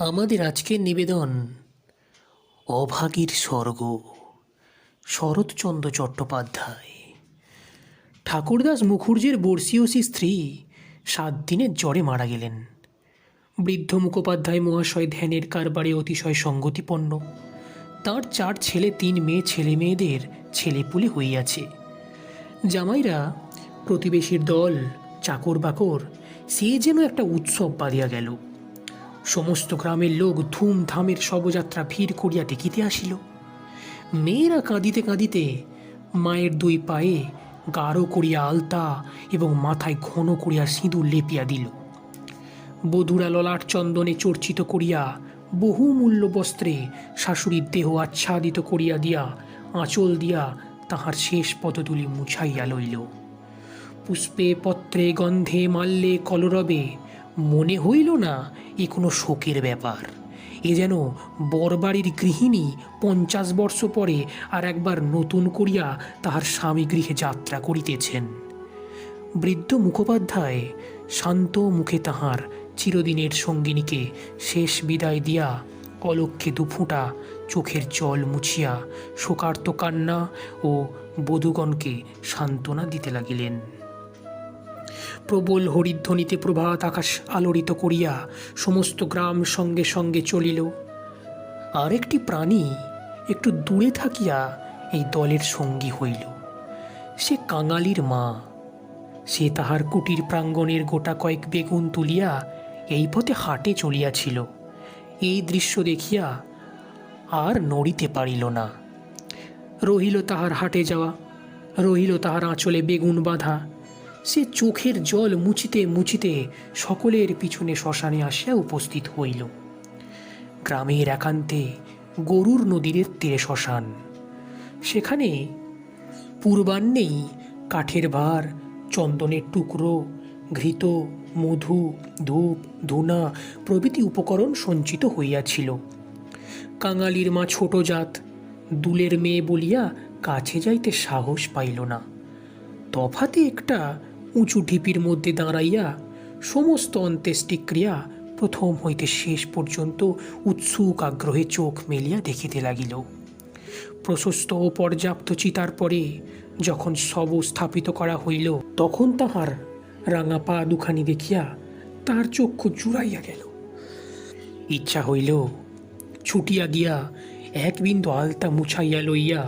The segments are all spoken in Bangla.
আমাদের আজকের নিবেদন অভাগীর স্বর্গ, শরৎচন্দ্র চট্টোপাধ্যায়। ঠাকুরদাস মুখুর্জির বর্ষীয়সী স্ত্রী 7 দিনের জ্বরে মারা গেলেন। বৃদ্ধ মুখোপাধ্যায় মহাশয় ধ্যানের কারবারে অতিশয় সঙ্গতিপন্ন। তাঁর 4 ছেলে 3 মেয়ে, ছেলে মেয়েদের ছেলেপুলে হইয়াছে। জামাইরা, প্রতিবেশীর দল, চাকর বাকর, সে যেন একটা উৎসব বাঁধিয়া গেল। সমস্ত গ্রামের লোক ধুমধামের শবযাত্রা ভিড় করিয়া দেখিতে আসিল। মেয়েরা কাঁদিতে কাঁদিতে মায়ের 2 পায়ে গাঢ় করিয়া আলতা এবং মাথায় ঘন করিয়া সিঁদুর লেপিয়া দিল। বধূরা ললাট চন্দনে চর্চিত করিয়া বহুমূল্য বস্ত্রে শাশুড়ির দেহ আচ্ছাদিত করিয়া দিয়া আঁচল দিয়া তাহার শেষ পদধূলি মুছাইয়া লইল। পুষ্পে পত্রে গন্ধে মাল্যে কলরবে মনে হইল না এ কোনো শোকের ব্যাপার। এ যেন বরবাড়ির গৃহিণী 50 বর্ষ পরে আর একবার নতুন করিয়া তাহার স্বামী গৃহে যাত্রা করিতেছেন। বৃদ্ধ মুখোপাধ্যায় শান্ত মুখে তাহার চিরদিনের সঙ্গিনীকে শেষ বিদায় দিয়া অলক্ষ্যে 2 ফোঁটা চোখের জল মুছিয়া শোকার্ত কান্না ও বধূগণকে সান্ত্বনা দিতে লাগিলেন। প্রবল হরিধ্বনিতে প্রভাত আকাশ আলোড়িত করিয়া সমস্ত গ্রাম সঙ্গে সঙ্গে চলিল। আরেকটি প্রাণী একটু দূরে থাকিয়া এই দলের সঙ্গী হইল। সে কাঙালির মা। সে তাহার কুটির প্রাঙ্গণের গোটা কয়েক বেগুন তুলিয়া এই পথে হাটে চলিয়াছিল। এই দৃশ্য দেখিয়া আর নড়িতে পারিল না। রহিল তাহার হাটে যাওয়া, রহিল তাহার আঁচলে বেগুন বাঁধা। সে চোখের জল মুছিতে মুছিতে সকলের পিছনে শ্মশানে আসিয়া উপস্থিত হইল। গ্রামের একান্তে গরুর নদীর তীরে শ্মশান। সেখানে পূর্বাহ্নেই কাঠের ভার, চন্দনের টুকরো, ঘৃত, মধু, ধূপ, ধূনা প্রভৃতি উপকরণ সঞ্চিত হইয়াছিল। কাঙালির মা ছোট জাত, দুলের মেয়ে বলিয়া কাছে যাইতে সাহস পাইল না। তফাতে একটা উঁচু ঢিপির মধ্যে দাঁড়াইয়া সমস্ত অন্ত্যেষ্টিক্রিয়া প্রথম হইতে শেষ পর্যন্ত উৎসুক আগ্রহে চোখ মেলিয়া দেখিতে লাগিল। প্রশস্ত ও পর্যাপ্ত চিতার পরে যখন শব স্থাপিত করা হইল, তখন তাহার রাঙা পা 2খানি দেখিয়া তাহার চক্ষু জুড়াইয়া গেল। ইচ্ছা হইল ছুটিয়া গিয়া 1 বিন্দু আলতা মুছাইয়া লইয়া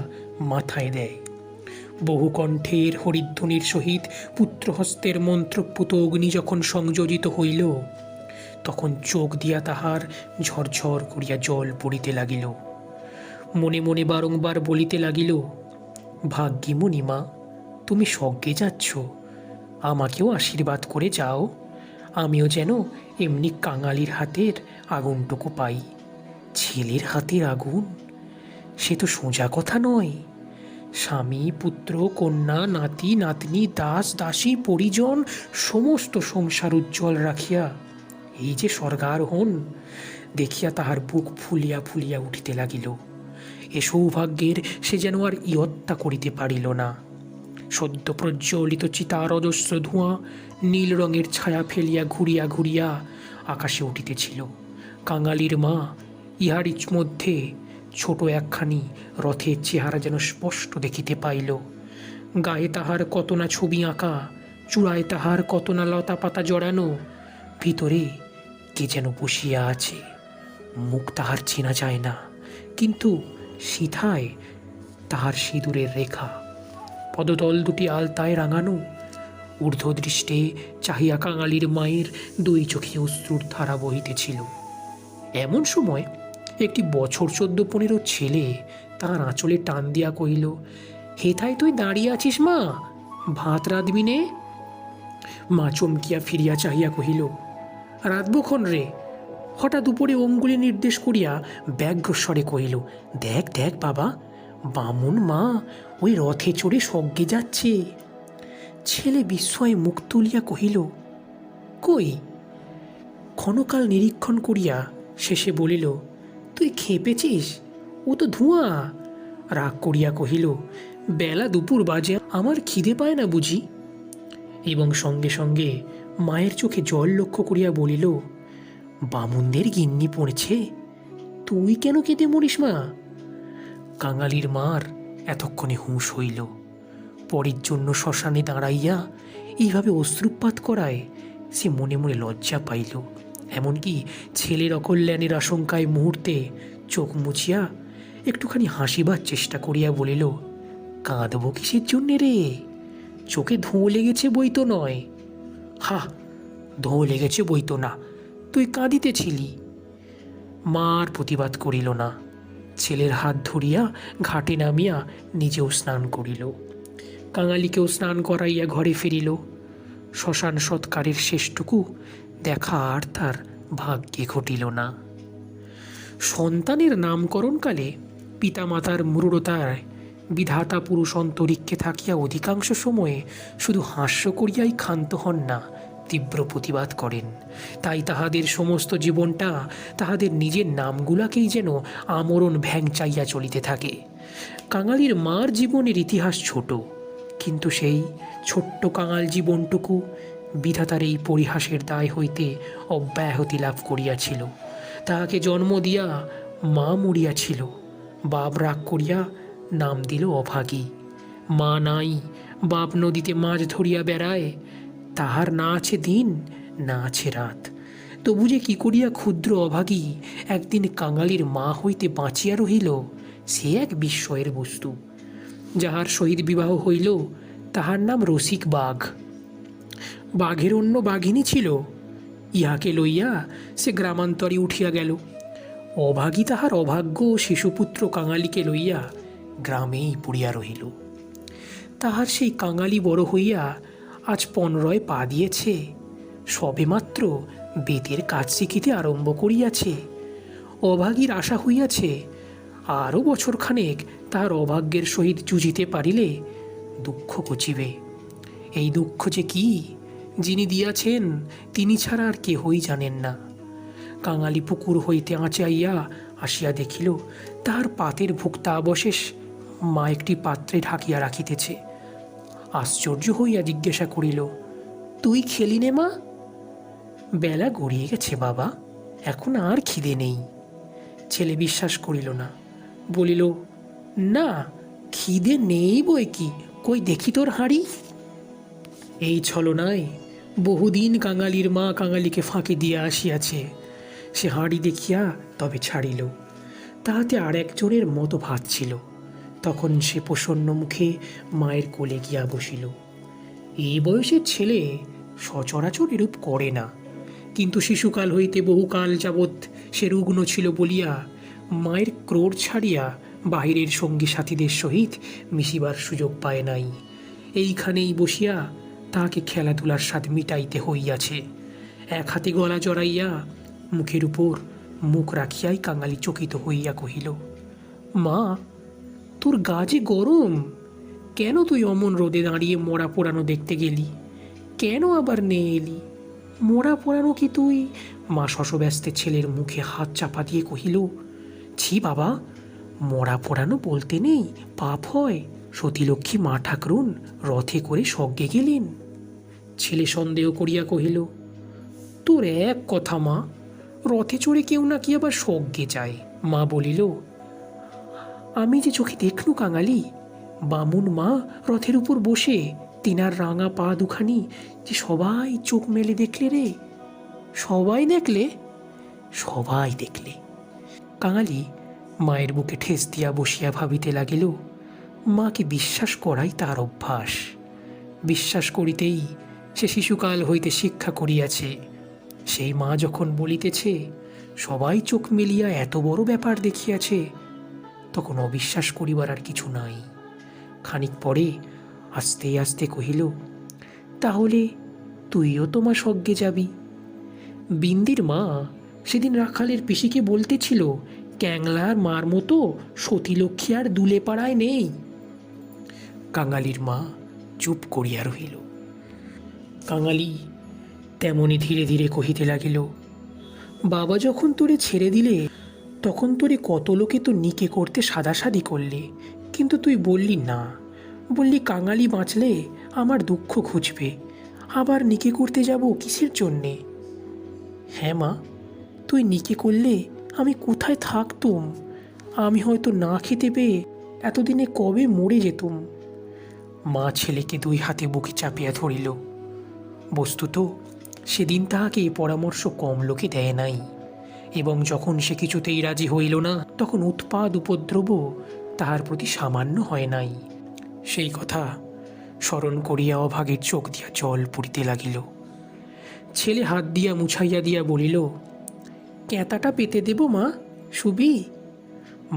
মাথায় দেয়। বহু কণ্ঠের হরিধ্বনির সহিত পুত্রহস্তের মন্ত্রপুত অগ্নি যখন সংযোজিত হইল, তখন চোখ দিয়া তাহার ঝরঝর করিয়া জল পড়িতে লাগিল। মনে মনে বারংবার বলিতে লাগিল, ভাগ্যি মণিমা, তুমি স্বর্গে যাচ্ছ, আমাকেও আশীর্বাদ করে যাও, আমিও যেন এমনি কাঙালির হাতের আগুনটুকু পাই। ছেলের হাতের আগুন, সে তো সোজা কথা নয়। স্বামী, পুত্র, কন্যা, নাতি নাতনি, দাস দাসী, পরিজন সমস্ত সংসার উজ্জ্বল রাখিয়া এই যে স্বর্গারোহণ দেখিয়া তাহার বুক ফুলিয়া ফুলিয়া উঠিতে লাগিল। এ সৌভাগ্যের সে যেন আর ইয়ত্তা করিতে পারিল না। সদ্য প্রজ্বলিত চিতার অজস্র ধোঁয়া নীল রঙের ছায়া ফেলিয়া ঘুরিয়া ঘুরিয়া আকাশে উঠিতেছিল। কাঙালির মা ইহার মধ্যে ছোট একখানি রথের চেহারা যেন স্পষ্ট দেখিতে পাইল। গায়ে তাহার কত না ছবি আঁকা, চূড়ায় তাহার কত না লতা পাতা জড়ানো, ভিতরে কে যেন বসিয়া আছে। মুখ তাহার চেনা যায় না, কিন্তু সিথায় তাহার সিঁদুরের রেখা। পদতল 2টি আলতায় রাঙানো। ঊর্ধ্বদৃষ্টে চাহিয়া কাঙালির মায়ের 2 চোখে অশ্রুর ধারা বহিতেছিল। এমন সময় একটি বছর 14-15 ছেলে তাহার আঁচলে টান দিয়া কহিল, হেথায় তুই দাঁড়িয়ে আছিস মা, ভাত রাঁধবি নে? মা চমকিয়া ফিরিয়া চাহিয়া কহিল, রাঁধবক্ষণ রে। হঠাৎ উপরে অঙ্গুলি নির্দেশ করিয়া ব্যগ্রস্বরে কহিল, দেখ দেখ বাবা, বামুন মা ওই রথে চড়ে স্বর্গে যাচ্ছে। ছেলে বিস্ময়ে মুখ তুলিয়া কহিল, কই? ক্ষণকাল নিরীক্ষণ করিয়া শেষে বলিল, তুই খেপেছিস, ও তো ধোঁয়া। রাগ করিয়া কহিল, বেলা দুপুর বাজে, আমার খিদে পায় না বুঝি? এবং সঙ্গে সঙ্গে মায়ের চোখে জল লক্ষ্য করিয়া বলিল, বামুনদের গিন্নি পড়েছে, তুই কেন কেঁদে মরিস মা? কাঙালির মার এতক্ষণে হুঁশ হইল। পরের জন্য শ্মশানে দাঁড়াইয়া এইভাবে অশ্রুপাত করায় সে মনে মনে লজ্জা পাইল। এমনকি ছেলের অকল্যাণের আশঙ্কায় মুহূর্তে চোখ মুছিয়া একটুখানি হাসিবার চেষ্টা করিয়া বলিল, কাঁদব কিসের জন্যে রে? চোখে ধোঁ লেগেছে বই তো নয়। হা, ধোঁ লেগেছে বই তো না, তুই কাঁদিতেছিলি। মা আর প্রতিবাদ করিল না। ছেলের হাত ধরিয়া ঘাটে নামিয়া নিজেও স্নান করিল। কাঙালিকেও স্নান করাইয়া ঘরে ফিরিল। শ্মশান সৎকারের শেষটুকু দেখা আর তার ভাগ্যে ঘটিল না। সন্তানের নামকরণকালে পিতামাতার মূঢ়তায় বিধাতা পুরুষ অন্তরিক্ষে থাকিয়া অধিকাংশ সময়ে শুধু হাস্য করিয়াই ক্ষান্ত হন না, তীব্র প্রতিবাদ করেন। তাই তাহাদের সমস্ত জীবনটা তাহাদের নিজের নামগুলাকেই যেন আমরণ ভ্যাংচাইয়া চলিতে থাকে। কাঙালির মার জীবনের ইতিহাস ছোট, কিন্তু সেই ছোট্ট কাঙাল জীবনটুকু বিধাতার এই পরিহাসের দায় হইতে অব্যাহতি লাভ করিয়াছিল। তাহাকে জন্ম দিয়া মা মরিয়াছিল। বাপ রাগ করিয়া নাম দিল অভাগী। মা নাই, বাপ নদীতে মাছ ধরিয়া বেড়ায়। তাহার না আছে দিন, না আছে রাত। তবু যে কি করিয়া ক্ষুদ্র অভাগী একদিন কাঙালির মা হইতে বাঁচিয়া রহিল, সে এক বিস্ময়ের বস্তু। যাহার সহিত বিবাহ হইল তাহার নাম রসিক বাঘ। বাঘের অন্য বাঘিনী ছিল। ইহাকে লইয়া সে গ্রামান্তরে উঠিয়া গেল। অভাগী তাহার অভাগ্য শিশুপুত্র কাঙালিকে লইয়া গ্রামেই পড়িয়া রহিল। তাহার সেই কাঙালি বড় হইয়া আজ 15 পা দিয়েছে। সবেমাত্র বেতের কাজ শিখিতে আরম্ভ করিয়াছে। অভাগীর আশা হইয়াছে আরও বছরখানেক তাহার অভাগ্যের সহিত জুঝিতে পারিলে দুঃখ ঘুচিবে। এই দুঃখ যে কি, যিনি দিয়াছেন তিনি ছাড়া আর কেহই জানেন না। কাঙালি পুকুর হইতে আঁচাইয়া আসিয়া দেখিল তাহার পাতের ভুক্তাবশেষ মা একটি পাত্রে ঢাকিয়া রাখিতেছে। আশ্চর্য হইয়া জিজ্ঞাসা করিল, তুই খেলি নে মা? বেলা গড়িয়ে গেছে বাবা, এখন আর খিদে নেই। ছেলে বিশ্বাস করিল না, বলিল, না খিদে নেই বই কি, কই দেখি তোর হাঁড়ি। এই ছলনায় বহুদিন কাঙালির মা কাঙালিকে ফাঁকি দিয়া আসিয়াছে। সে হাঁড়ি দেখিয়া তবে ছাড়িল। তাহাতে আর একজনের মতো ভাত ছিল। তখন সে প্রসন্ন মুখে মায়ের কোলে গিয়া বসিল। এই বয়সের ছেলে সচরাচর এরূপ করে না, কিন্তু শিশুকাল হইতে বহুকাল যাবৎ সে রুগ্ন ছিল বলিয়া মায়ের ক্রোড় ছাড়িয়া বাহিরের সঙ্গী সাথীদের সহিত মিশিবার সুযোগ পায় নাই। এইখানেই বসিয়া তাহাকে খেলাধুলার স্বাদ মিটাইতে হইয়াছে। এক হাতে গলা জড়াইয়া মুখের উপর মুখ রাখিয়াই কাঙালি চকিত হইয়া কহিল, মা, তোর গা যে গরম, কেন তুই অমন রোদে দাঁড়িয়ে মরা পোড়ানো দেখতে গেলি? কেন আবার নে এলি? মরা পোড়ানো কি তুই? মা শশব্যস্তে ছেলের মুখে হাত চাপা দিয়ে কহিল, ছি বাবা, মরা পোড়ানো বলতে নেই, পাপ হয়। সতীলক্ষ্মী মা ঠাকরুন রথে করে স্বর্গে গেলেন। ছেলে সন্দেহ করিয়া কহিল, তোর এক কথা মা, রথে চড়ে কেউ নাকি আবার স্বর্গে যায়। মা বলিল, আমি যে চোখে দেখলু কাঙালি, বামুন মা রথের উপর বসে তিনার রাঙা পা দুখানি যে সবাই চোখ মেলে দেখলে রে। সবাই দেখলে? সবাই দেখলে। কাঙালি মায়ের বুকে ঠেস দিয়া বসিয়া ভাবিতে লাগিল, মাকে বিশ্বাস করাই তার অভ্যাস। বিশ্বাস করিতেই সে শিশুকাল হইতে শিক্ষা করিয়াছে। সেই মা যখন বলিতেছে সবাই চোখ মেলিয়া এত বড় ব্যাপার দেখিয়াছে, তখন অবিশ্বাস করিবার আর কিছু নাই। খানিক পরে আস্তে আস্তে কহিল, তাহলে তুইও তো মা স্বর্গে যাবি। বিন্দির মা সেদিন রাখালের পিসিকে বলতেছিল, ক্যাংলার মার মতো সতীলক্ষ্মী আর দুলে পাড়ায় নেই। কাঙালির মা চুপ করিয়া রহিল। কাঙালি তেমনি ধীরে ধীরে কহিতে লাগিল, বাবা যখন তোরে ছেড়ে দিলে তখন তোরে কত লোকে তো নিকে করতে সাদাসাদি করলে, কিন্তু তুই বললি না। বললি কাঙালি বাঁচলে আমার দুঃখ ঘুচবে। আবার নিকে করতে যাব কিসের জন্যে? হ্যাঁ মা, তুই নিকে করলে আমি কোথায় থাকতুম? আমি হয়তো না খেতে পেয়ে এতদিনে কবে মরে যেতুম। মা ছেলেকে দুই হাতে বুকে চাপিয়া ধরিল। বস্তুত সেদিন তাহাকে এ পরামর্শ কম লোকে দেয় নাই, এবং যখন সে কিছুতেই রাজি হইল না, তখন উৎপাদ উপদ্রব তাহার প্রতি সামান্য হয় নাই। সেই কথা স্মরণ করিয়া অভাগীর চোখ দিয়া জল পড়িতে লাগিল। ছেলে হাত দিয়া মুছাইয়া দিয়া বলিল, ক্যাঁতাটা পেতে দেব মা, শুবি?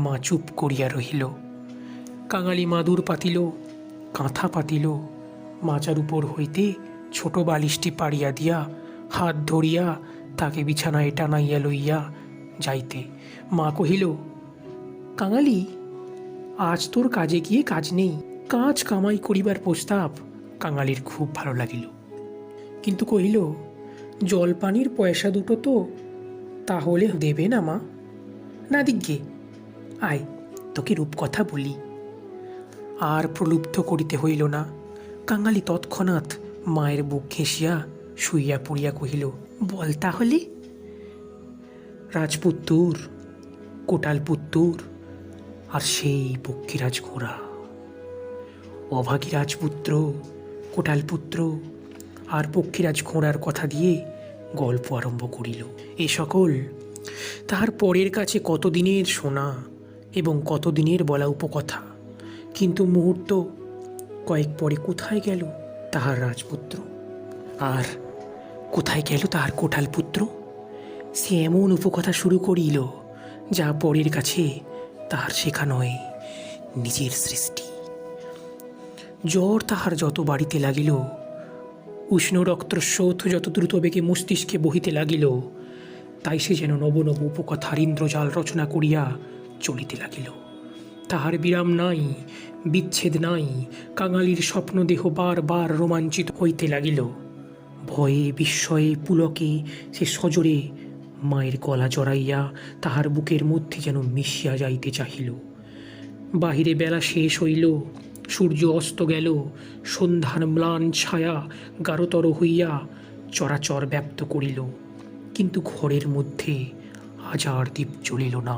মা চুপ করিয়া রহিল। কাঙালি মাদুর পাতিল, কাঁথা পাতিল, মাচার উপর হইতে ছোট বালিশটি পাড়িয়া দিয়া হাত ধরিয়া তাকে বিছানায় টানাইয়া লইয়া যাইতে মা কহিল, কাঙালি, আজ তোর কাজে গিয়ে কাজ নেই। কাজ কামাই করিবার প্রস্তাব কাঙালির খুব ভালো লাগিল, কিন্তু কহিল, জলপানির পয়সা দুটো তো তাহলে দেবে না মা? না দিগ্গে, আয় তোকে রূপকথা বলি। আর প্রলুব্ধ করিতে হইল না। কাঙালি তৎক্ষণাৎ মায়ের বুক ঘেঁষিয়া শুইয়া পড়িয়া কহিল, বল তাহলে। রাজপুত্তুর, কোটালপুত্তুর, আর সেই পক্ষীরাজ ঘোড়া। অভাগী রাজপুত্র, কোটালপুত্র আর পক্ষীরাজ ঘোড়ার কথা দিয়ে গল্প আরম্ভ করিল। এ সকল তাহার পরের কাছে কতদিনের শোনা এবং কতদিনের বলা উপকথা। কিন্তু মুহূর্ত কয়েক পরে কোথায় গেল তাহার রাজপুত্র, আর কোথায় গেল তাহার কোঠালপুত্র? সে এমন উপকথা শুরু করিল যা পরের কাছে তাহার শেখা নয়, নিজের সৃষ্টি। জ্বর তাহার যত বাড়িতে লাগিল, উষ্ণ রক্তস্রোত যত দ্রুত বেগে মস্তিষ্কে বহিতে লাগিল, তাই সে যেন নব নব উপকথার ইন্দ্রজাল রচনা করিয়া চলিতে লাগিল। তাহার বিরাম নাই, বিচ্ছেদ নাই। কাঙালির স্বপ্নদেহ বার বার রোমাঞ্চিত হইতে লাগিল। ভয়ে বিস্ময়ে পুলকে সে সজোরে মায়ের গলা জড়াইয়া তাহার বুকের মধ্যে যেন মিশিয়া যাইতে চাহিল। বাহিরে বেলা শেষ হইল, সূর্য অস্ত গেল, সন্ধ্যার ম্লান ছায়া গাঢ়তর হইয়া চরাচর ব্যাপ্ত করিল, কিন্তু ঘরের মধ্যে হাজার দ্বীপ জ্বলিল না।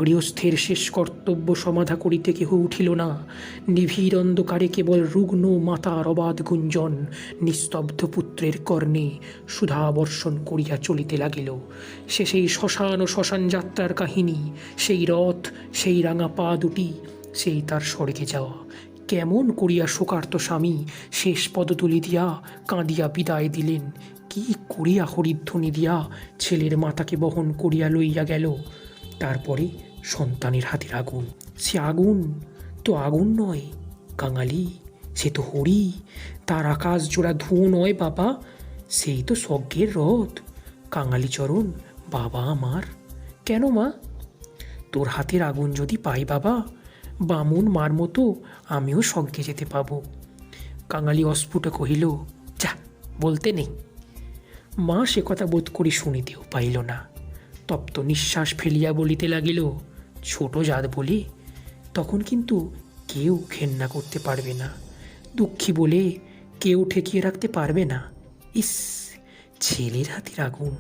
গৃহস্থের শেষ কর্তব্য সমাধা করিতে কেহ উঠিল না। নিবিড় অন্ধকারে কেবল রুগ্ন মাতার অবাধ গুঞ্জন নিস্তব্ধ পুত্রের কর্ণে সুধাবর্ষণ করিয়া চলিতে লাগিল। সে সেই শ্মশান ও শ্মশান যাত্রার কাহিনী, সেই রথ, সেই রাঙা পা দুটি, সেই তার স্বর্গে যাওয়া। কেমন করিয়া শোকার্ত স্বামী শেষ পদতুলি দিয়া কাঁদিয়া বিদায় দিলেন, কি করিয়া হরিধ্বনি দিয়া ছেলের মাতাকে বহন করিয়া লইয়া গেল। তারপরে সন্তানের হাতের আগুন। সে আগুন তো আগুন নয় কাঙালি, সে তো হরি। তার আকাশ জোড়া ধুয়ো নয় বাবা, সেই তো স্বর্গের রথ। কাঙালি চরণ, বাবা আমার। কেন মা? তোর হাতের আগুন যদি পাই বাবা, বামুন মার মতো আমিও স্বর্গে যেতে পাবো। কাঙালি অস্ফুট কহিল, যা, বলতে নেই। মা সে কথা বোধ করি শুনিতেও পাইল না। তপ্ত নিঃশ্বাস ফেলিয়া বলিতে লাগিল, ছোট জাত বলে তখন কিন্তু কেউ ঘেন্না করতে পারবে না, দুঃখী বলে কেউ ঠেকিয়ে রাখতে পারবে না। ইস, ছেলের হাতের আগুন,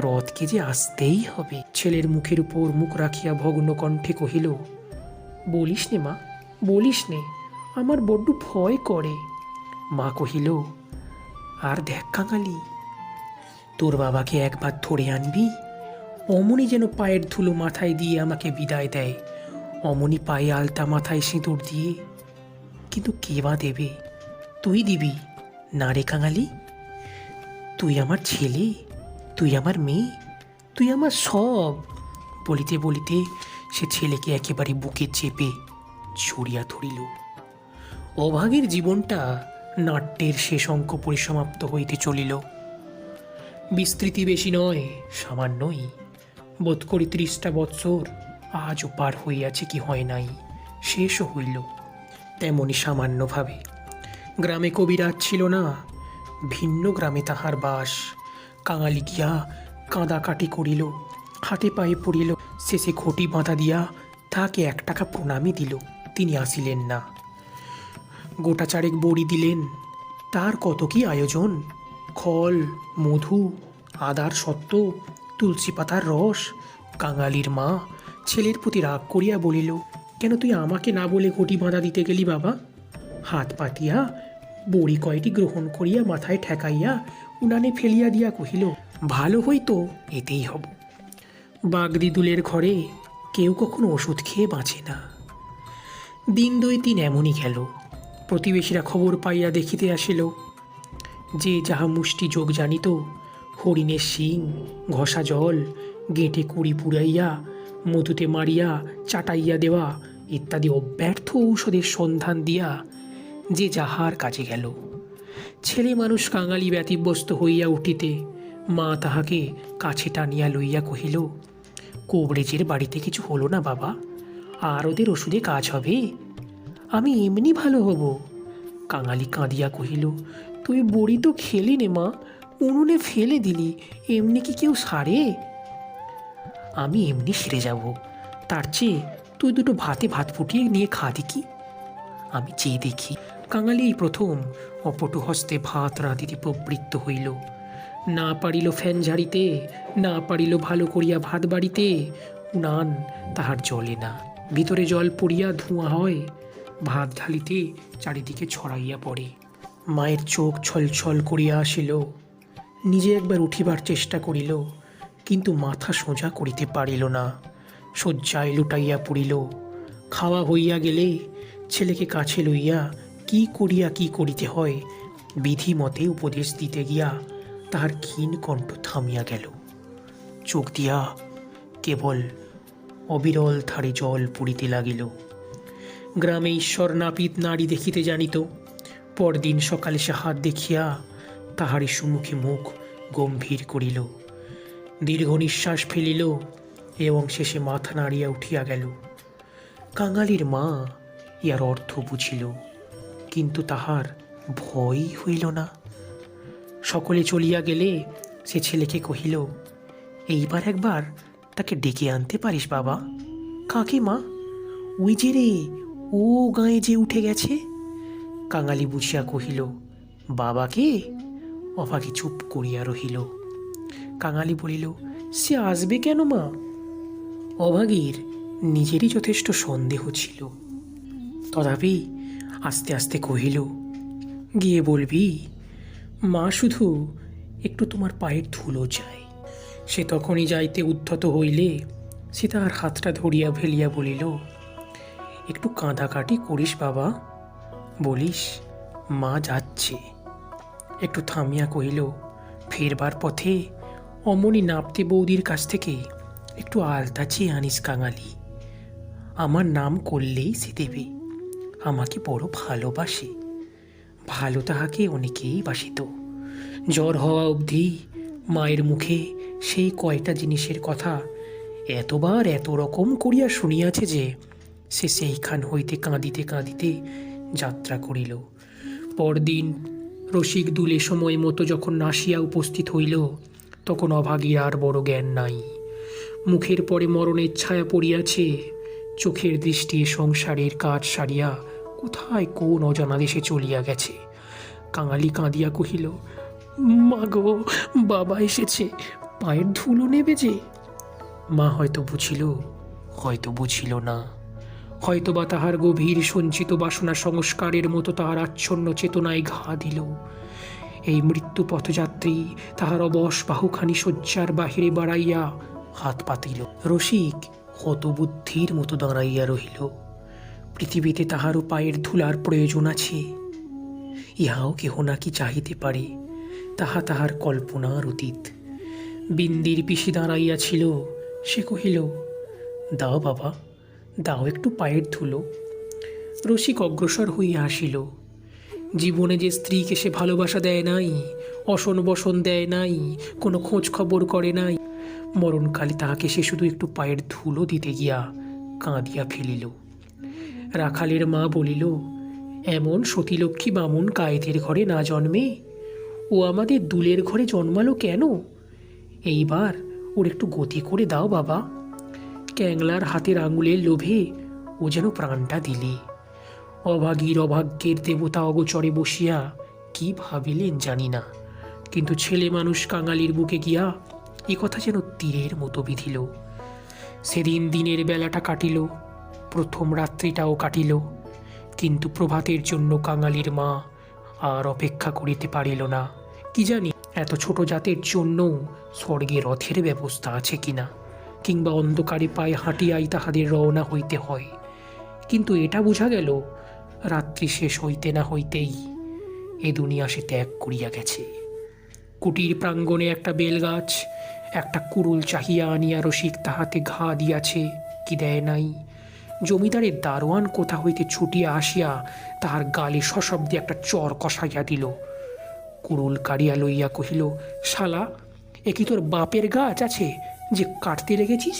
রথকে যে আসতেই হবে। ছেলের মুখের উপর মুখ রাখিয়া ভগ্ন কণ্ঠে কহিল, বলিস নে মা, বলিস নে, আমার বড্ড ভয় করে। মা কহিল, আর দেখ কাঙালি, তোর বাবাকে একবার ধরে আনবি, অমনি যেন পায়ের ধুলো মাথায় দিয়ে আমাকে বিদায় দেয়, অমনি পায়ে আলতা মাথায় সিঁদুর দিয়ে। কিন্তু কে বা দেবে? তুই দিবি না রে কাঙালি? তুই আমার ছেলে, তুই আমার মেয়ে, তুই আমার সব। বলিতে বলিতে সে ছেলেকে একেবারে বুকে চেপে জড়িয়া ধরিল। অভাগীর জীবনটা নাট্যের শেষ অঙ্ক পরিসমাপ্ত হইতে চলিল। বিস্তৃতি বেশি নয়, সামান্যই। বোধ করি 30টা বৎসর আজও পার হইয়াছে কি হয় নাই, শেষও হইল তেমনি সামান্যভাবে। গ্রামে কবিরাজ ছিল না, ভিন্ন গ্রামে তাহার বাস। কাঙালি গিয়া কাঁদাকাটি করিল, হাতে পায়ে পড়িল, শেষে ঘটি বাঁধা দিয়া তাহাকে 1 টাকা প্রণামী দিল। তিনি আসিলেন না। গোটা চারেক বড়ি দিলেন। তার কত কি আয়োজন! খল, মধু, আদার সত্ত্ব, তুলসী পাতার রস। কাঙালির মা ছেলের প্রতি রাগ করিয়া বলিল, কেন তুই আমাকে না বলে ঘটি বাঁধা দিতে গেলি বাবা? হাত পাতিয়া বড়ি কয়টি গ্রহণ করিয়া মাথায় ঠেকাইয়া উনানে ফেলিয়া দিয়া কহিল, ভালো হইতো এতেই হব। বাগদিদুলের ঘরে কেউ কখনো ওষুধ খেয়ে বাঁচে না। দিন 2-3 এমনই গেল। প্রতিবেশীরা খবর পাইয়া দেখিতে আসিল। যে যাহা মুষ্টি যোগ জানিত, হরিণের শিং, ঘষা জল, গেঁটে কুড়ি পুড়াইয়া মধুতে মারিয়া চাটাইয়া দেওয়া ইত্যাদি অব্যর্থ ঔষধের সন্ধান দিয়া যে যাহার কাজে গেল। ছেলে মানুষ কাঙালি ব্যতিব্যস্ত হইয়া উঠিতে মা তাহাকে কাছে টানিয়া লইয়া কহিল, কোবরেজের বাড়িতে কিছু হলো না বাবা? আর ওদের ওষুধে কাজ হবে? আমি এমনি ভালো হব। কাঙালি কাঁদিয়া কহিল, তুই বড়ি তো খেলি নে মা, উনুনে ফেলে দিলি, এমনি কি কেউ সারে? আমি এমনি সেরে যাব, তার চেয়ে তুই দুটো ভাতে ভাত ফুটিয়ে নিয়ে খা দেখি। আমি চেয়ে দেখি। কাঙালি এই প্রথম অপটু হস্তে ভাত রাঁধিতে প্রবৃত্ত হইল। না পারিল ফ্যান ঝাড়িতে, না পারিল ভালো করিয়া ভাত বাড়িতে। উনান তাহার জ্বলে না, ভিতরে জল পড়িয়া ধোঁয়া হয়, ভাত ঢালিতে চারিদিকে ছড়াইয়া পড়ে। মায়ের চোখ ছলছল করিয়া আসিল। নিজে একবার উঠিবার চেষ্টা করিল, কিন্তু মাথা সোজা করিতে পারিল না। শয্যায় লুটাইয়া পড়িল। খাওয়া হইয়া গেলে ছেলেকে কাছে লইয়া কি করিয়া কি করিতে হয় বিধি মতে উপদেশ দিতে গিয়া তাহার ক্ষীণ কণ্ঠ থামিয়া গেল। চোখ দিয়া কেবল অবিরল ধারে জল পড়িতে লাগিল। গ্রামে ঈশ্বর নাপিত নারী দেখিতে জানিত। পরদিন সকালে সে হাত দেখিয়া তাহারই সম্মুখে মুখ গম্ভীর করিল, দীর্ঘ নিঃশ্বাস ফেলিল এবং শেষে মাথা নাড়িয়া উঠিয়া গেল। কাঙালির মা ইহার অর্থ বুঝিল, কিন্তু তাহার ভয়ই হইল না। সকলে চলিয়া গেলে সে ছেলেকে কহিল, এইবার একবার তাকে ডেকে আনতে পারিস বাবা? কাকে মা? ওই যে রে, ও গায়ে যে উঠে গেছে। কাঙালি বুঝিয়া কহিল, বাবাকে? অভাগী চুপ করিয়া রহিল। কাঙালি বলিল, সে আসবে কেন মা? অভাগীর নিজেরই যথেষ্ট সন্দেহ ছিল, তথাপি আস্তে আস্তে কহিল, গিয়ে বলবি মা শুধু একটু তোমার পায়ের ধুলো চাই। সে তখনই যাইতে উদ্ধত হইলে সে তাহার হাতটা ধরিয়া ফেলিয়া বলিল, একটু কাঁদাকাটি করিস বাবা, বলিস মা যাচ্ছে। একটু থামিয়া কহিল, ফেরবার পথে অমনি নাপতে বৌদির কাছ থেকে একটু আলতা চেয়ে আনিস কাঙালি। আমার নাম করলেই সে দেবে। আমাকে বড় ভালোবাসে, ভালো তাহাকে অনেকেই বাসিত। জ্বর হওয়া অবধি মায়ের মুখে সেই কয়টা জিনিসের কথা এতবার এত রকম করিয়া শুনিয়াছে যে সে সেইখান হইতে কাঁদিতে কাঁদিতে যাত্রা করিল। পরদিন রসিক দুলে সময় মতো যখন নাসিয়া উপস্থিত হইল, তখন অভাগীর আর বড় জ্ঞান নাই। মুখের পরে মরণের ছায়া পড়িয়াছে, চোখের দৃষ্টি সংসারের কাজ সারিয়া কোথায় কোন অজানা দেশে চলিয়া গেছে। কাঙালি কাঁদিয়া কহিল, মা গো, বাবা এসেছে, পায়ের ধুলো নেবে যে। মা হয়তো বুঝিল, হয়তো বুঝিল না। হয়তোবা তাহার গভীর সঞ্চিত বাসনা সংস্কারের মতো তাহার আচ্ছন্ন চেতনায় ঘা দিল। এই মৃত্যু পথযাত্রী তাহার অবশ বাহুখানি শয্যার বাহিরে বাড়াইয়া হাত পাতিল। রসিক হতবুদ্ধির মতো দাঁড়াইয়া রহিল। পৃথিবীতে তাহারও পায়ের ধুলার প্রয়োজন আছে, ইহাও কেহ নাকি চাহিতে পারে, তাহা তাহার কল্পনার অতীত। বিন্দির পিসি দাঁড়াইয়াছিল, সে কহিল, দাও বাবা, দাও একটু পায়ের ধুলো। রসিক অগ্রসর হইয়া আসিল। জীবনে যে স্ত্রীকে সে ভালোবাসা দেয় নাই, অসন বসন দেয় নাই, কোনো খোঁজ খবর করে নাই, মরণকালে তাহাকে সে শুধু একটু পায়ের ধুলো দিতে গিয়া কাঁদিয়া ফেলিল। রাখালের মা বলিল, এমন সতীলক্ষ্মী বামুন কায়েতের ঘরে না জন্মে ও আমাদের দুলের ঘরে জন্মালো কেন? এইবার ওর একটু গতি করে দাও বাবা। ক্যাংলার হাতের আঙুলের লোভে ও যেন প্রাণটা দিলে। অভাগীর অভাগ্যের দেবতা অগোচরে বসিয়া কি ভাবিলেন জানি না, কিন্তু ছেলে মানুষ কাঙালির বুকে গিয়া এ কথা যেন তীরের মতো বিধিল। সেদিন দিনের বেলাটা কাটিল, প্রথম রাত্রিটাও কাটিল, কিন্তু প্রভাতের জন্য কাঙালির মা আর অপেক্ষা করিতে পারিল না। কি জানি এত ছোট জাতের জন্য স্বর্গে রথের ব্যবস্থা আছে কিনা, কিংবা অন্ধকারে পায়ে হাঁটিয়াই তাহাদের রওনা হইতে হয়। কিন্তু এটা বোঝা গেল, রাত্রি শেষ হইতে না হইতেই এ দুনিয়া সে ত্যাগ করিয়া গেছে। কুটির প্রাঙ্গণে একটা বেলগাছ, একটা কুড়ুল চাহিয়া আনিয়া রসিক তাহাতে ঘা দিয়াছে, কি দেয় নাই। জমিদারের দারোয়ান কোথা হইতে ছুটিয়া আসিয়া তাহার গালে সশব্দে একটা চর কষাইয়া দিল। কুড়ুল কাড়িয়া লইয়া কহিল, শালা, এ কি তোর বাপের গাছ আছে যে কাটতে লেগেছিস?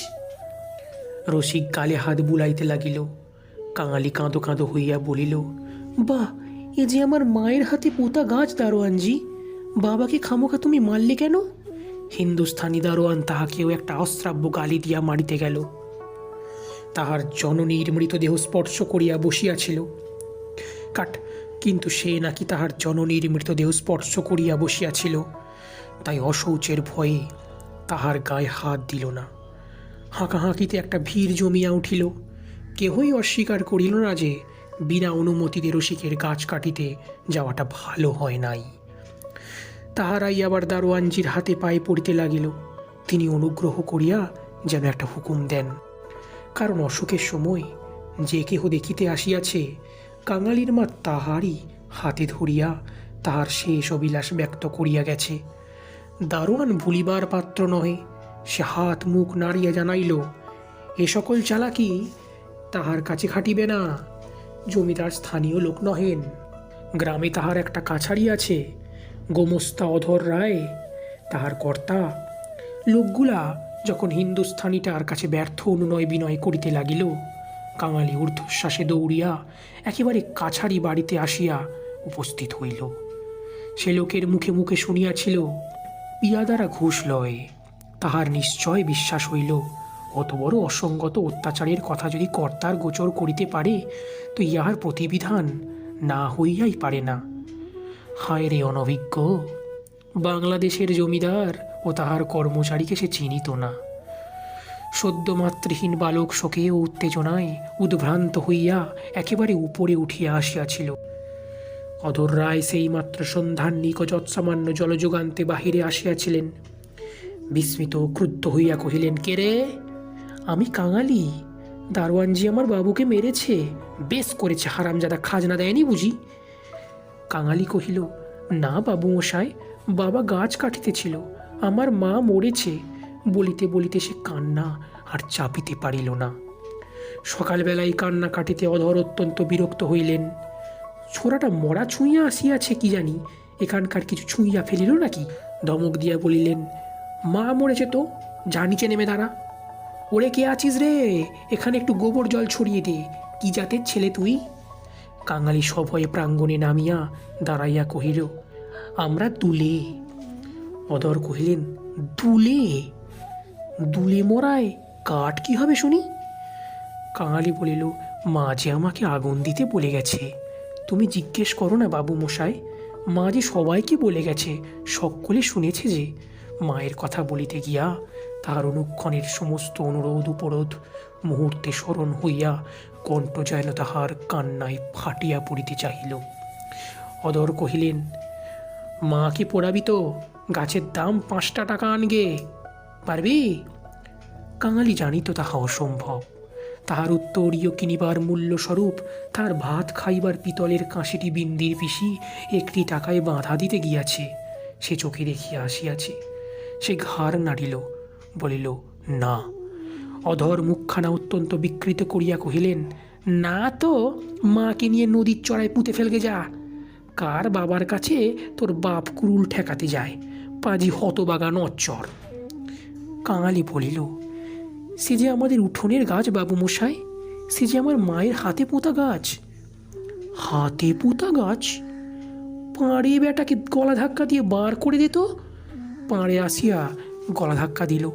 রসিক গালে হাত বুলাইতে লাগিল। কাঙালি কাঁদো কাঁদো হইয়া বলিল, বাহ, এ যে আমার মায়ের হাতে পোতা গাছ দারোয়ানজি, বাবাকে খামোখা তুমি মারলে কেন? হিন্দুস্থানি দারোয়ান তাহাকেও একটা অশ্রাব্য গালি দিয়া মারিতে গেল। তাহার জননীর মৃতদেহ স্পর্শ করিয়া বসিয়াছিল। কিন্তু সে নাকি তাহার জননীর মৃতদেহ স্পর্শ করিয়া বসিয়াছিল, তাই অশৌচের ভয়ে তাহার গায়ে হাত দিল না। হাঁকাহাঁকিতে একটা ভিড় জমিয়া উঠিল। কেহই অস্বীকার করিল না যে বিনা অনুমতিতে রসিকের গাছ কাটিতে যাওয়াটা ভালো হয় নাই। তাহারাই আবার দারোয়ানজির হাতে পায়ে পড়িতে লাগিল। তিনি অনুগ্রহ করিয়া যেন একটা হুকুম দেন, কারণ অসুখের সময় যে কেহ দেখিতে আসিয়াছে, কাঙালির মা তাহারই হাতে ধরিয়া তাহার শেষ অভিলাষ ব্যক্ত করিয়া গেছে। দারোয়ান ভুলিবার পাত্র নহে। সে হাত মুখ নাড়িয়া জানাইল, এ সকল চালাকি তাহার কাছে খাটিবে না। জমিদার স্থানীয় লোক নহেন। গ্রামে তাহার একটা কাছারি আছে, গোমস্তা অধর রায় তাহার কর্তা। লোকগুলা যখন হিন্দুস্থানিটার কাছে ব্যর্থ অনুনয় বিনয় করিতে লাগিল, কাঙালি ঊর্ধ্বশ্বাসে দৌড়িয়া একেবারে কাছারি বাড়িতে আসিয়া উপস্থিত হইল। সে লোকের মুখে মুখে শুনিয়াছিল, পিয়াদারা ঘুষ লয়। তাহার নিশ্চয় বিশ্বাস হইল, অত বড় অসঙ্গত অত্যাচারের কথা যদি কর্তার গোচর করিতে পারে, তো ইহার প্রতিবিধান না হইয়াই পারে না। হায় রে অনভিজ্ঞ! বাংলাদেশের জমিদার ও তাহার কর্মচারীকে সে চিনিত না। সদ্য মাতৃহীন বালক শোকে ও উত্তেজনায় উদ্ভ্রান্ত হইয়া একেবারে উপরে উঠিয়া আসিয়াছিল। অধর রায় সেই মাত্র সন্ধান্বিক যৎসামান্য জলযোগান্তে বাহিরে আসিয়াছিলেন। বিস্মিত ক্রুদ্ধ হইয়া কহিলেন, কে রে? আমি কাঙালি। দারোয়ানজি আমার বাবুকে মেরেছে। বেশ করেছে, হারামজাদা, খাজনা দেয়নি বুঝি? কাঙালি কহিল, না বাবু মশাই, বাবা গাছ কাটিতেছিল, আমার মা মরেছে। বলিতে বলিতে সে কান্না আর চাপিতে পারিল না। সকালবেলায় কান্না কাটিতে অধর অত্যন্ত বিরক্ত হইলেন। ছোড়াটা মরা ছুঁইয়া আসিয়াছে, কি জানি এখানকার কিছু ছুঁইয়া ফেলিল নাকি। ধমক দিয়া বলিলেন, মা মরেছে তো, যা নিচে নেমে দাঁড়া। ওরে কে আছিস রে? এখানে একটু গোবর জল ছড়িয়ে দে। কি জাতের ছেলে তুই? কাঙালি সভয়ে প্রাঙ্গণে নামিয়া দাঁড়াইয়া কহিল, আমরা দুলে। অধর কহিলেন, দুলে? দুলে মরায় কাঠ কি হবে শুনি? কাঙালি বলিল, মা যে আমাকে আগুন দিতে বলে গেছে। তুমি জিজ্ঞেস করো না বাবু মশাই, মা যে সবাইকে বলে গেছে, সকলে শুনেছে যে। মায়ের কথা বলিতে গিয়া তাহার অনুক্ষণের সমস্ত অনুরোধ উপরোধ মুহূর্তে স্মরণ হইয়া কণ্ঠ যেন তাহার কান্নায় ফাটিয়া পড়িতে চাহিল। অধর কহিলেন, মাকে পোড়াবি তো? গাছের দাম 5 টাকা আনগে, পারবি? কাঙালি জানিত তাহা অসম্ভব। তাহার উত্তরীয় কিনিবার মূল্যস্বরূপ তার ভাত খাইবার পিতলের কাঁসিটি বিন্দির পিসি 1 টাকায় বাঁধা দিতে গিয়াছে, সে চোখে দেখিয়া আসিয়াছে। সে ঘাড় নাড়িল, বলিল, না। অধর মুখখানা অত্যন্ত বিকৃত করিয়া কহিলেন, না তো, মাকে নিয়ে নদীর চড়ায় পুঁতে ফেলগে যা। কার বাবার কাছে তোর বাপ কুরুল ঠেকাতে যায়, পাজি হতবাগা নচ্চর। কাঙালি বলিল, সে যে আমাদের উঠোনের গাছ বাবু মশাই, সে যে আমার মায়ের হাতে পোঁতা গাছ। হাতে পোঁতা গাছ? পাড়ে বেটাকে গলা ধাক্কা দিয়ে বার করে দিত। পাড়ে আসিয়া গলা ধাক্কা দিল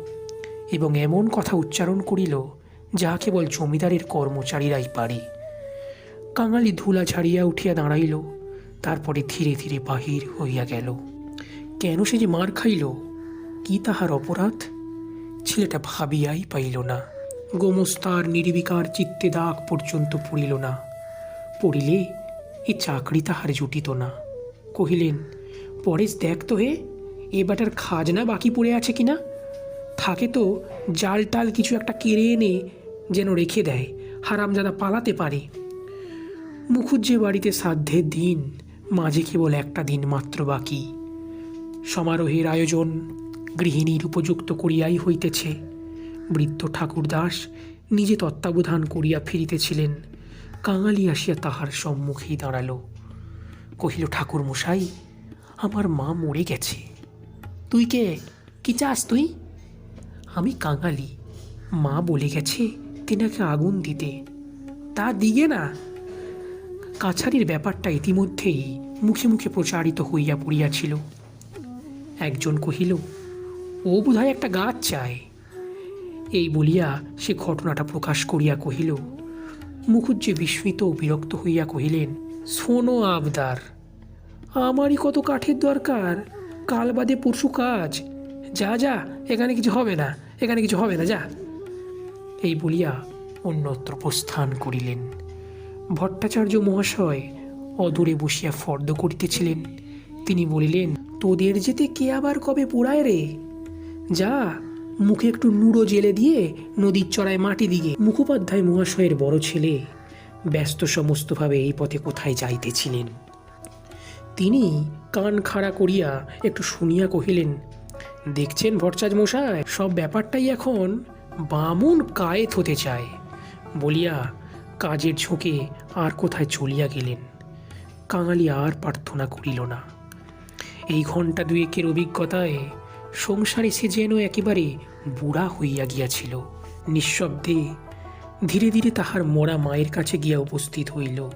এবং এমন কথা উচ্চারণ করিল যাহা কেবল জমিদারের কর্মচারীরাই পারে। কাঙালি ধুলা ঝাড়িয়া উঠিয়া দাঁড়াইল, তারপরে ধীরে ধীরে বাহির হইয়া গেল। কেন সে যে মার খাইল কি তাহার অপরাধ ছেলেটা ভাবিয়াই পাইল না। গোমস্তার নির্বিকার চিত্তে দাগ পর্যন্ত পড়িল না। পড়িলে এ চাকরি তাহার জুটিত না। কহিলেন, পরেশ দেখ তো হে, এ বেটার খাজনা বাকি পড়ে আছে কিনা। থাকে তো জাল টাল কিছু একটা কেড়ে এনে যেন রেখে দেয়, হারামজাদা পালাতে পারে। মুখুজ্জে বাড়িতে শ্রাদ্ধের দিন, মাঝে কেবল একটা দিন মাত্র বাকি। সমারোহের আয়োজন গৃহিণীর উপযুক্ত করিয়াই হইতেছে। বৃদ্ধ ঠাকুরদাস নিজে তত্ত্বাবধান করিয়া ফিরিতেছিলেন। কাঙালি আসিয়া তাহার সম্মুখেই দাঁড়াল। কহিল, ঠাকুর মশাই, আমার মা মরে গেছে। তুই কে? কি চাস তুই? আমি কাঙালি। মা বলে গেছে তিনাকে আগুন দিতে। তা দিগে না। কাছারির ব্যাপারটা ইতিমধ্যেই মুখে মুখে প্রচারিত হইয়া পড়িয়াছিল। একজন কহিল, ও বোধহয় একটা গাছ চায়। এই বলিয়া সে ঘটনাটা প্রকাশ করিয়া কহিল। মুখুজ্জে বিস্মিত ও বিরক্ত হইয়া কহিলেন, শোনো আবদার, আমারই কত কাঠের দরকার, কাল বাদে পরশু কাজ। যা যা, এখানে কিছু হবে না, এখানে কিছু হবে না, যা। এই বলিয়া অন্যত্র প্রস্থান করিলেন। ভট্টাচার্য মহাশয় অদূরে বসিয়া ফর্দ করিতেছিলেন। তিনি বলিলেন, তোদের যেতে কে আবার কবে পোড়ায় রে? যা, মুখে একটু নুড়ো জেলে দিয়ে নদীর চড়ায় মাটি দিগে। মুখোপাধ্যায় মহাশয়ের বড় ছেলে ব্যস্ত সমস্তভাবে এই পথে কোথায় যাইতেছিলেন। তিনি কান খাড়া করিয়া একটু শুনিয়া কহিলেন, দেখছেন ভট্টাচার্য মশাই, সব ব্যাপারটাই এখন বামুন কায়েত হতে চায়। বলিয়া কাজের ঝোঁকে আর কোথায় চলিয়া গেলেন। কাঙালি আর প্রার্থনা করিল না। এই ঘণ্টা দুয়েকের অভিজ্ঞতায় সংসারে সে যেন একেবারে বুড়া হইয়া গিয়াছিল। নিঃশব্দে ধীরে ধীরে তাহার মরা মায়ের কাছে গিয়া উপস্থিত হইল।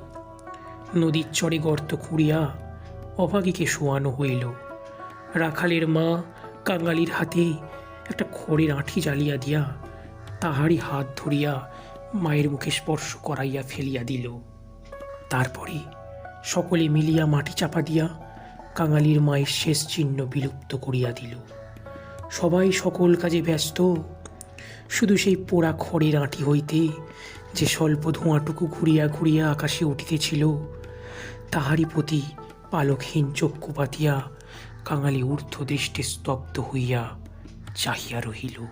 নদীর চরে গর্ত খুঁড়িয়া অভাগীকে শোয়ানো হইল। রাখালের মা কাঙালির হাতে একটা খড়ের আঁঠি জ্বালিয়া দিয়া তাহারই হাত ধরিয়া মায়ের মুখে স্পর্শ করাইয়া ফেলিয়া দিল। তারপরে সকলে মিলিয়া মাটি চাপা দিয়া কাঙালির মায়ের শেষ চিহ্ন বিলুপ্ত করিয়া দিল। সবাই সকল কাজে ব্যস্ত। শুধু সেই পোড়া খড়ের আঁটি হইতে যে স্বল্প ধোঁয়াটুকু ঘুরিয়া ঘুরিয়া আকাশে উঠিতেছিল, তাহারই প্রতি পালকহীন চক্ষু পাতিয়া কাঙালি ঊর্ধ্বদৃষ্টে স্তব্ধ হইয়া চাহিয়া রহিল।